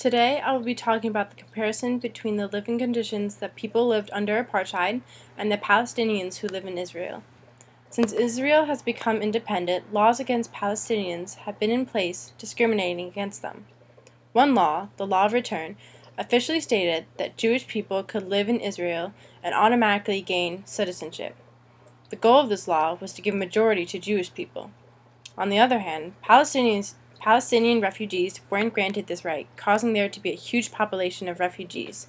Today I will be talking about the comparison between the living conditions that people lived under apartheid and the Palestinians who live in Israel. Since Israel has become independent, laws against Palestinians have been in place discriminating against them. One law, the Law of Return, officially stated that Jewish people could live in Israel and automatically gain citizenship. The goal of this law was to give majority to Jewish people. On the other hand, Palestinian refugees weren't granted this right, causing there to be a huge population of refugees.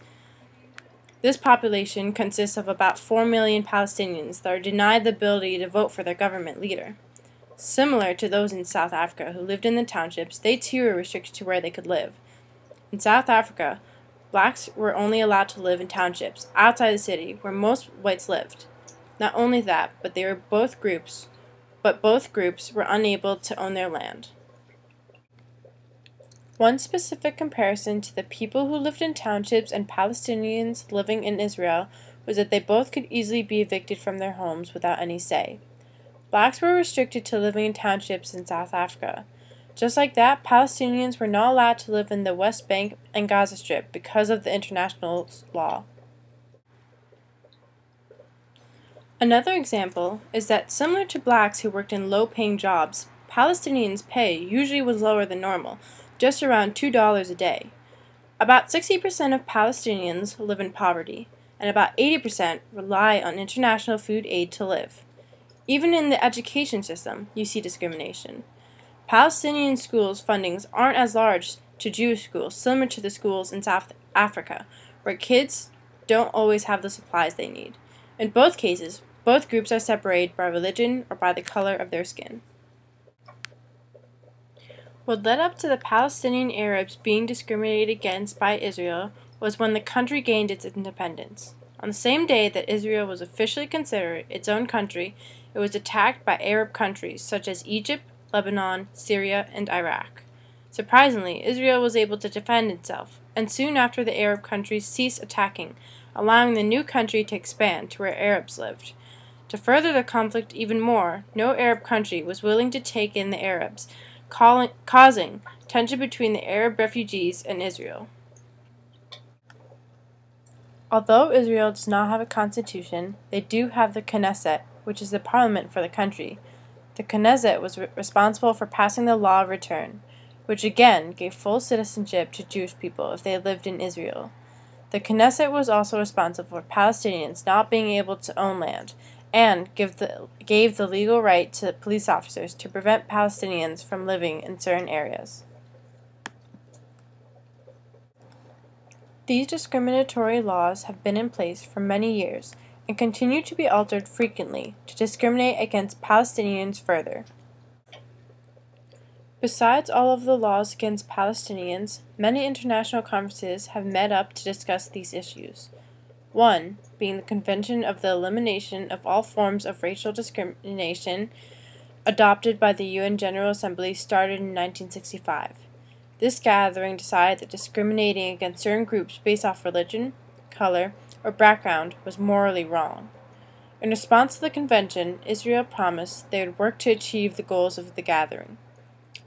This population consists of about 4 million Palestinians that are denied the ability to vote for their government leader. Similar to those in South Africa who lived in the townships, they too were restricted to where they could live. In South Africa, blacks were only allowed to live in townships outside the city where most whites lived. Not only that, but both groups were unable to own their land. One specific comparison to the people who lived in townships and Palestinians living in Israel was that they both could easily be evicted from their homes without any say. Blacks were restricted to living in townships in South Africa. Just like that, Palestinians were not allowed to live in the West Bank and Gaza Strip because of the international law. Another example is that, similar to blacks who worked in low-paying jobs, Palestinians' pay usually was lower than normal, just around $2 a day. About 60% of Palestinians live in poverty, and about 80% rely on international food aid to live. Even in the education system, you see discrimination. Palestinian schools' fundings aren't as large to Jewish schools, similar to the schools in South Africa, where kids don't always have the supplies they need. In both cases, both groups are separated by religion or by the color of their skin. What led up to the Palestinian Arabs being discriminated against by Israel was when the country gained its independence. On the same day that Israel was officially considered its own country, it was attacked by Arab countries such as Egypt, Lebanon, Syria, and Iraq. Surprisingly, Israel was able to defend itself, and soon after the Arab countries ceased attacking, allowing the new country to expand to where Arabs lived. To further the conflict even more, no Arab country was willing to take in the Arabs, causing tension between the Arab refugees and Israel. Although Israel does not have a constitution, they do have the Knesset, which is the parliament for the country. The Knesset was responsible for passing the Law of Return, which again gave full citizenship to Jewish people if they lived in Israel. The Knesset was also responsible for Palestinians not being able to own land, and gave the legal right to police officers to prevent Palestinians from living in certain areas. These discriminatory laws have been in place for many years and continue to be altered frequently to discriminate against Palestinians further. Besides all of the laws against Palestinians, many international conferences have met up to discuss these issues. One being the Convention of the Elimination of All Forms of Racial Discrimination, adopted by the UN General Assembly, started in 1965. This gathering decided that discriminating against certain groups based off religion, color, or background was morally wrong. In response to the convention, Israel promised they would work to achieve the goals of the gathering.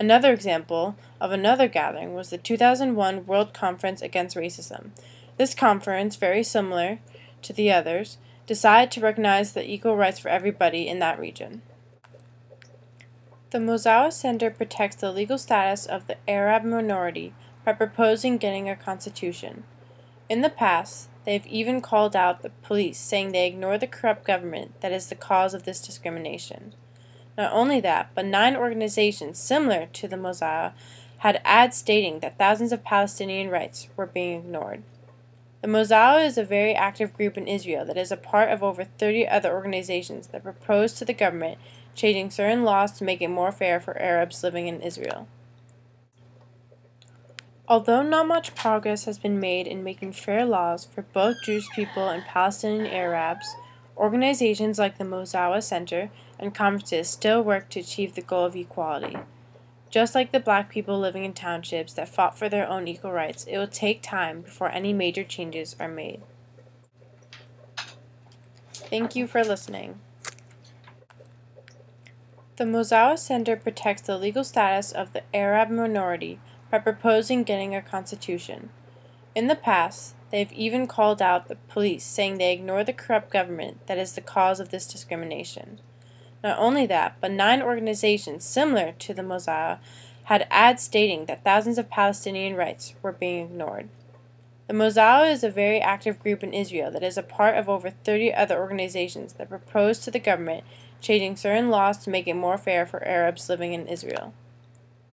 Another example of another gathering was the 2001 World Conference Against Racism. This conference, very similar to the others, decided to recognize the equal rights for everybody in that region. The Mosawa Center protects the legal status of the Arab minority by proposing getting a constitution. In the past, they've even called out the police, saying they ignore the corrupt government that is the cause of this discrimination. Not only that, but 9 organizations similar to the Mosawa had ads stating that thousands of Palestinian rights were being ignored. The Mosawa is a very active group in Israel that is a part of over 30 other organizations that propose to the government changing certain laws to make it more fair for Arabs living in Israel. Although not much progress has been made in making fair laws for both Jewish people and Palestinian Arabs, organizations like the Mosawa Center and conferences still work to achieve the goal of equality. Just like the black people living in townships that fought for their own equal rights, it will take time before any major changes are made. Thank you for listening. The Mosawa Center protects the legal status of the Arab minority by proposing getting a constitution. In the past, they've even called out the police, saying they ignore the corrupt government that is the cause of this discrimination. Not only that, but 9 organizations similar to the Mosaic had ads stating that thousands of Palestinian rights were being ignored. The Mosaic is a very active group in Israel that is a part of over 30 other organizations that propose to the government changing certain laws to make it more fair for Arabs living in Israel.